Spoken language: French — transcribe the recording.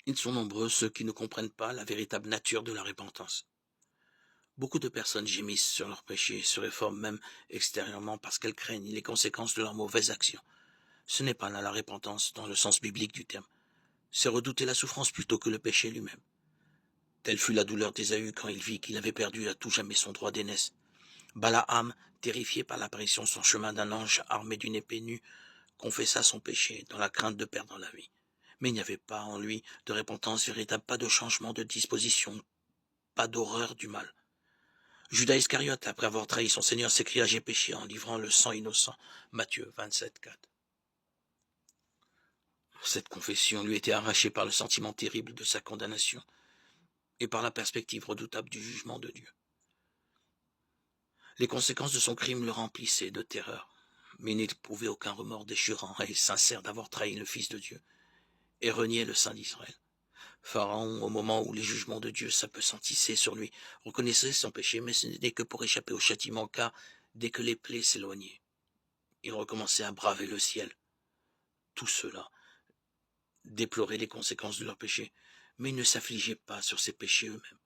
Ils sont nombreux ceux qui ne comprennent pas la véritable nature de la repentance. Beaucoup de personnes gémissent sur leurs péchés, se réforment même extérieurement parce qu'elles craignent les conséquences de leurs mauvaises actions. Ce n'est pas là la repentance dans le sens biblique du terme. C'est redouter la souffrance plutôt que le péché lui-même. Telle fut la douleur d'Ésaü quand il vit qu'il avait perdu à tout jamais son droit d'aînesse. Balaam, terrifié par l'apparition sur chemin d'un ange armé d'une épée nue, confessa son péché dans la crainte de perdre la vie. Mais il n'y avait pas en lui de repentance véritable, pas de changement de disposition, pas d'horreur du mal. Judas Iscariote, après avoir trahi son Seigneur, s'écria « J'ai péché en livrant le sang innocent ». Matthieu 27, 4. Cette confession lui était arrachée par le sentiment terrible de sa condamnation et par la perspective redoutable du jugement de Dieu. Les conséquences de son crime le remplissaient de terreur, mais il n'éprouvait aucun remords déchirant et sincère d'avoir trahi le Fils de Dieu et renié le Saint d'Israël. Pharaon, au moment où les jugements de Dieu s'appesantissaient sur lui, reconnaissait son péché, mais ce n'était que pour échapper au châtiment, car dès que les plaies s'éloignaient, il recommençait à braver le ciel. Tout cela déplorait les conséquences de leur péché, mais ils ne s'affligeaient pas sur ces péchés eux-mêmes.